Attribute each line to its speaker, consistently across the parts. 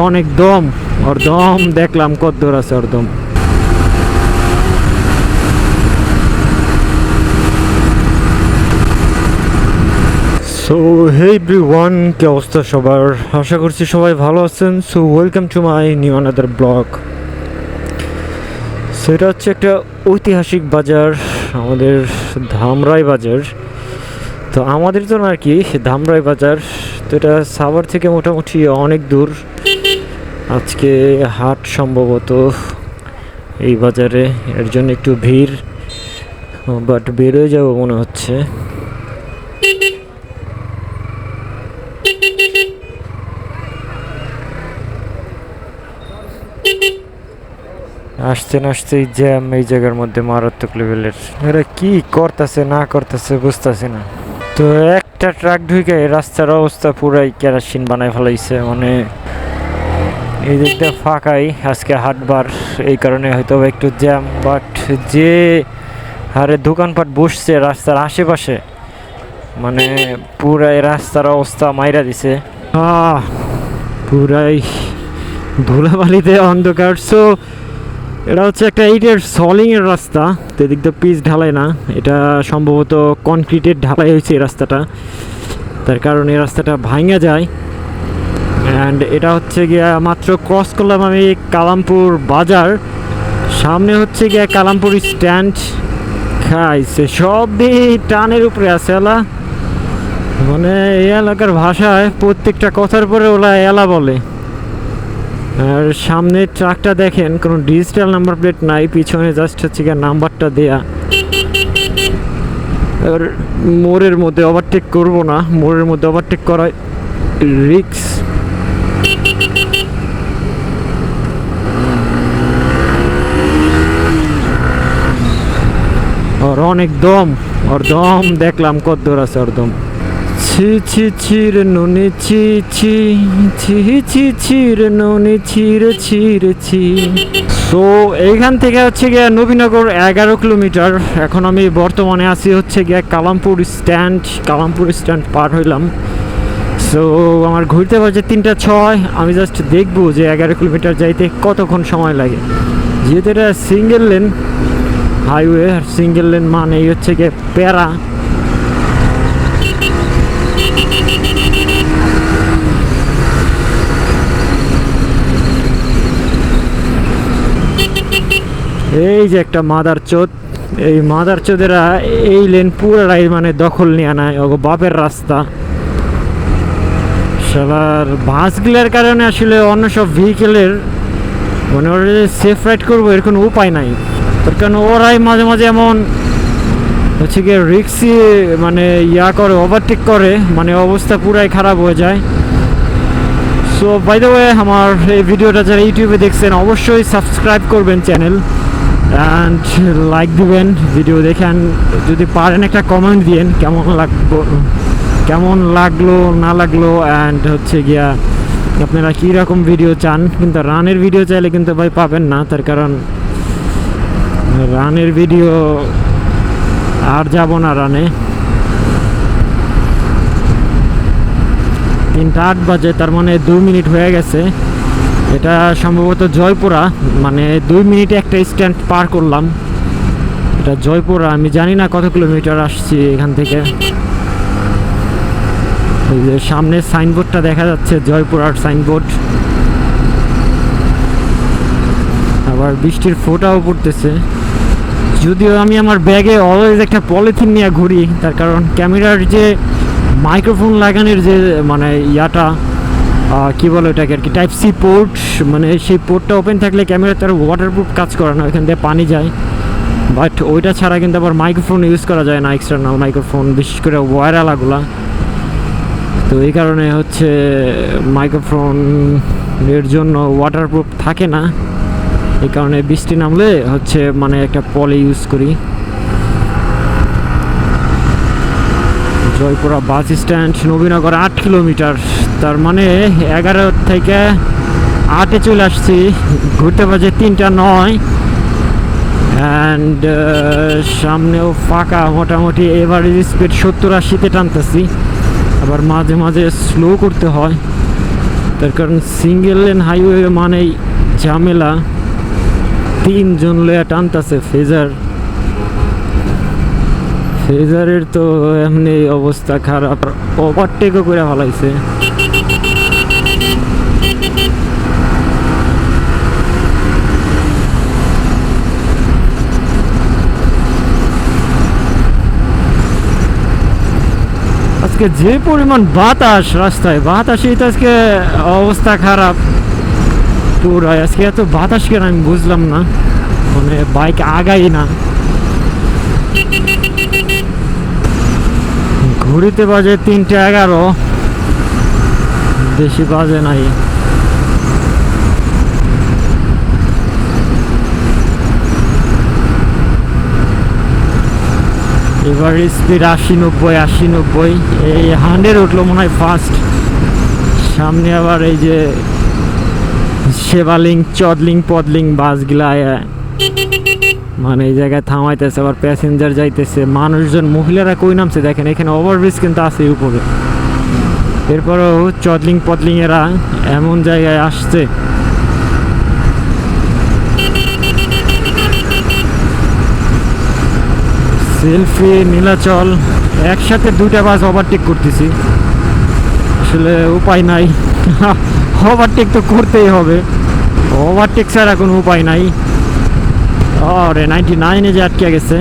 Speaker 1: অনেক দম, ওর দম দেখলাম কত দূর আছে ওর দম। সো হে এভরিওয়ান, কি অবস্থা সবার? আশা করছি সবাই ভালো আছেন। So welcome to my new another blog. So এটা হচ্ছে একটা ঐতিহাসিক বাজার, আমাদের ধামরাই বাজার। তো আমাদের তো না আর কি, ধামরাই বাজার। তো এটা সাভার থেকে মোটামুটি অনেক দূর। আজকে হাট সম্ভবত এই বাজারে, এর জন্য একটু ভিড়, বাট বেরোয় যাবো মনে হচ্ছে। আসতে আসতেই জ্যাম এই জায়গার মধ্যে মারাত্মক লেভেলের। এরা কি করতেছে না করতেছে বুঝতেছে না। তো একটা ট্রাক ঢুকে রাস্তার অবস্থা পুরাই কেরাসিন বানায় ফেলাইছে। মানে এই দিকটা ফাঁকাই, আজকে হাটবার, এই কারণে হয়তো একটু জ্যাম। বাট যে হারে দোকানপাট বসছে রাস্তার আশেপাশে, মানে পুরাই রাস্তার অবস্থা মাইরা দিছে। পুরাই ধুলাবালিতে অন্ধকার। সো এটা হচ্ছে একটা ইটের সলিংয়ের রাস্তা, তো এদিক দিয়ে পিচ ঢালাই না, এটা সম্ভবত কনক্রিটের ঢালাই হয়েছে এই রাস্তাটা, তার কারণে এই রাস্তাটা ভাঙা যায়। অ্যান্ড এটা হচ্ছে গিয়া মাত্র ক্রস করলাম আমি কালামপুর বাজার, সামনে হচ্ছে গিয়া কালামপুর স্ট্যান্ড। খাইছে সবই টানের উপরে আছে এলা, মানে এই এলাকার ভাষায় প্রত্যেকটা কথার পরে ওরা এলা বলে। আর সামনে ট্রাকটা দেখেন, কোনো ডিজিটাল নাম্বার প্লেট নাই, পিছনে জাস্ট হচ্ছে গিয়ে নাম্বারটা দেয়া। আর মোড়ের মধ্যে ওভারটেক করব না, মোড়ের মধ্যে ওভারটেক করা রিক্স। ওর অনেক দম, ওর দম দেখলাম কত দূর আছে ওর দম। ছি ছি ছিরে নুনি ছি ছি ছি ছি ছিরে নুনি ছিরে ছিরে ছি। সো এইখান থেকে হচ্ছে গিয়ে নবীনগর 11 কিলোমিটার। এখন আমি বর্তমানে আছি হচ্ছে গিয়ে কালামপুর স্ট্যান্ড। কালামপুর স্ট্যান্ড পার হইলাম। সো আমার ঘুরতে বাজে 3টা 6। আমি জাস্ট দেখবো যে 11 কিলোমিটার যাইতে কতক্ষণ সময় লাগে, যেহেতু এটা সিঙ্গেল লেন হাইওয়ে। আর সিঙ্গেল লেন মানে হচ্ছে গিয়ে প্যারা। এই যে একটা মাদার চোদ, এই মাদার চোদেরা এই লেন পুরাই মানে দখল নিয়ে নেয়, ওগো বাপের রাস্তা। শালার বাসগুলোর কারণে আসলে অন্য সব ভেহিকেলের মানে ওরা যে সেফ রাইড করবো এর কোনো উপায় নাই, তার কারণ ওরাই মাঝে মাঝে এমন হচ্ছে গিয়ে রিক্সি মানে করে, ওভারটেক করে, মানে অবস্থা পুরাই খারাপ হয়ে যায়। সো বাই দ্য ওয়ে, আমার এই ভিডিওটা যারা ইউটিউবে দেখছেন অবশ্যই সাবস্ক্রাইব করবেন চ্যানেল, অ্যান্ড লাইক দিবেন ভিডিও দেখেন। যদি পারেন একটা কমেন্ট দিয়েন কেমন লাগলো না লাগলো, অ্যান্ড হচ্ছে গিয়া আপনারা কীরকম ভিডিও চান। কিন্তু রানের ভিডিও চাইলে কিন্তু ভাই পাবেন না, তার কারণ রানের ভিডিও আর যাব না রানে। 3টা 8 বাজে, তার মানে 2 মিনিট হয়ে গেছে। এটা সম্ভবত জয়পুরা, মানে 2 মিনিটে একটা স্ট্যান্ড পার করলাম। এটা জয়পুরা, আমি জানি না কত কিলোমিটার আসছি এখান থেকে। এই যে সামনে সাইনবোর্ডটা দেখা যাচ্ছে, জয়পুরার সাইনবোর্ড। আবার বৃষ্টির ফোঁটাও পড়তেছে, যদিও আমি আমার ব্যাগে অলওয়েজ একটা পলিথিন নিয়ে ঘুরি, তার কারণ ক্যামেরার যে মাইক্রোফোন লাগানোর যে মানে ইয়াটা কি বলে ওটাকে আর কি, টাইপ সি পোর্ট, মানে সেই পোর্টটা ওপেন থাকলে ক্যামেরা তার ওয়াটারপ্রুফ কাজ করে না, ওইখান দিয়ে পানি যায়। বাট ওইটা ছাড়া কিন্তু আবার মাইক্রোফোন ইউজ করা যায় না, এক্সটার্নাল মাইক্রোফোন, বিশেষ করে ওয়্যারওয়ালাগুলা। তো এই কারণে হচ্ছে মাইক্রোফোনের জন্য ওয়াটারপ্রুফ থাকে না, এই কারণে বৃষ্টি নামলে হচ্ছে মানে একটা পলি ইউজ করি। Jaipura bus stand, Nabinagar 8 kilometre, তার মানে 11 থেকে 8-এ চলে আসছি। ঘুরতে বাজে 3টা 9, অ্যান্ড সামনেও ফাঁকা মোটামুটি। এভারেজ স্পিড 70-80-তে টানতেছি, আবার মাঝে মাঝে স্লো করতে হয়। তার কারণ সিঙ্গেল লেন হাইওয়ে মানেই ঝামেলা, 3 জন লয়া টানতাছে। ফেজারের তো এমনি অবস্থা খারাপ, ওভারটেকও করে ফেলাইছে। আজকে যে পরিমাণ বাতাস রাস্তায়, বাতাসেই তো আজকে অবস্থা খারাপ পুরো। আজকে এত বাতাস কেন আমি বুঝলাম না, মানে বাইক আগাই না। ঘড়িতে বাজে 3:11, বেশি বাজে নাই। এবার স্পিড 80-90, এই 100 উঠলো মনে হয় ফার্স্ট। সামনে আবার এই যে শেবালিং, চদলিং, পদলিং বাসগুলা মানে এই জায়গায় থামাইতেছে, আবার প্যাসেঞ্জার যাইতেছে, মানুষজন, মহিলারা কই নামছে দেখেন। এখানে ওভারব্রিজ কিন্তু আছে উপরে, এরপরও চদলিং পদলিং এরা এমন জায়গায় আসছে। সেলফি, নীলাচল, একসাথে 2টা বাস ওভারটেক করতেছি, আসলে উপায় নাই। ওভারটেক তো করতেই হবে, ওভারটেক ছাড়া কোনো উপায় নাই। আরে 99-এ যে আটকে গেছে।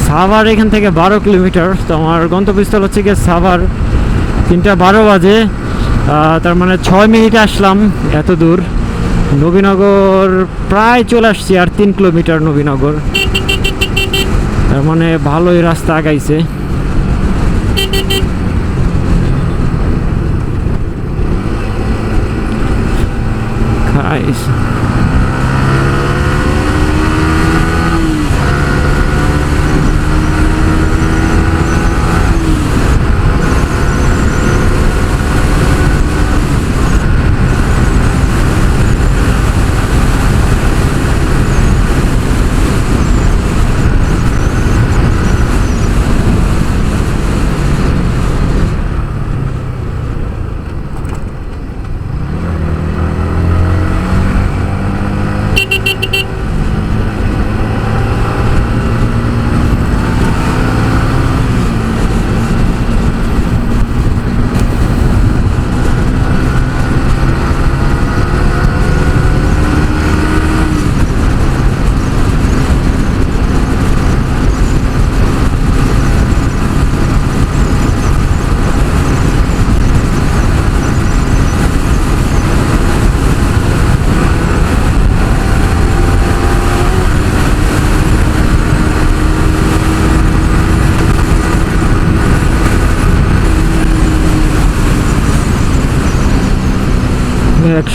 Speaker 1: সাভার এখান থেকে 12 কিলোমিটার, তো আমার গন্তব্যস্থল হচ্ছে গিয়ে সাভার। 3:12 বাজে, তার মানে 6 মিনিটে আসলাম এত দূর। নবীনগর প্রায় চলে আসছি, আর 3 কিলোমিটার নবীনগর, তার মানে ভালোই রাস্তা আগাইছে। খাইছে ।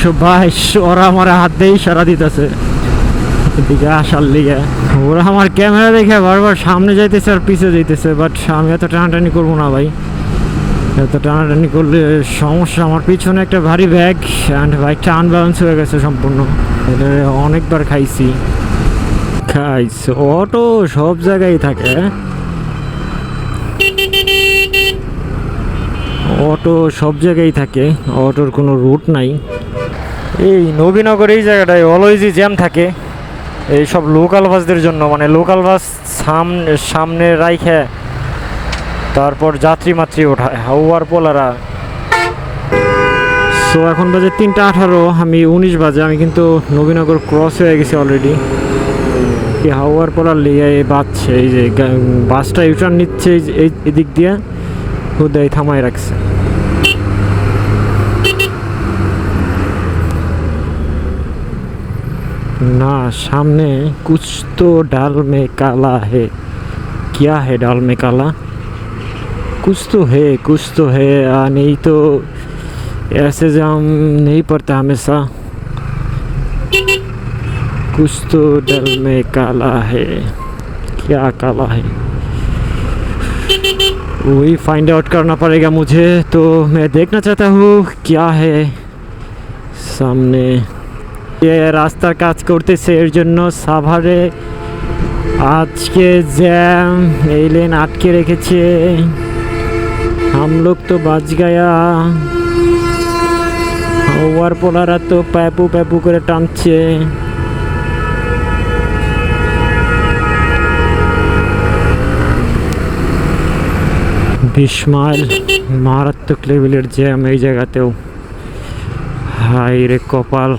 Speaker 1: 122, ওরা আমার হাত দিয়ে ইশারা দিতেছে এদিকে আসার লিগে। ওরা আমার ক্যামেরা দেখে বারবার সামনে যাইতেছে আর পিছে যাইতেছে, বাট আমি এত টানাটানি করবো না ভাই, এত টানাটানি করলে সমস্যা। আমার পিছনে একটা ভারী ব্যাগ, অ্যান্ড বাইকটা আনব্যালেন্স হয়ে গেছে সম্পূর্ণ। এটা অনেকবার খাইছি। অটো সব জায়গায় থাকে, অটো সব জায়গায় থাকে, অটোর কোনো রুট নাই। এই নবীনগর এই জায়গাটায় অলওয়েজই জ্যাম থাকে, এই সব লোকাল বাসদের জন্য। মানে লোকাল বাস সামনে রাইখে তারপর যাত্রী মাত্রী ওঠায় হাওয়ার পোলারা। সো এখন বাজে 3:18, আমি 19 বাজে, আমি কিন্তু নবীনগর ক্রস হয়ে গেছি অলরেডি। হাওয়ার পোলার লিগে বাজছে, এই যে বাসটা ইউটার্ন নিচ্ছে এই এদিক দিয়ে, হুদাই থামায় রাখছে। না, সামনে कुछ तो डाल में काला है, क्या है डाल में काला? कुछ तो है, नहीं तो ऐसे जाम नहीं पड़ता हमेशा। कुछ तो डाल में काला है, क्या काला है वही फाइंड आउट करना पड़ेगा मुझे। तो मैं देखना चाहता हूँ क्या है सामने। রাস্তার কাজ করতেছে, এর জন্য সাভারে আজকে জ্যাম, এই লেন আটকে রেখেছে। हम लोग तो बच गया, हम ওভার পোলারা তো প্যাপু প্যাপু করে টানছে। 20 মাইল, মারাত্মক লেভেলের জ্যাম এই জায়গাতেও। হাই রে কপাল।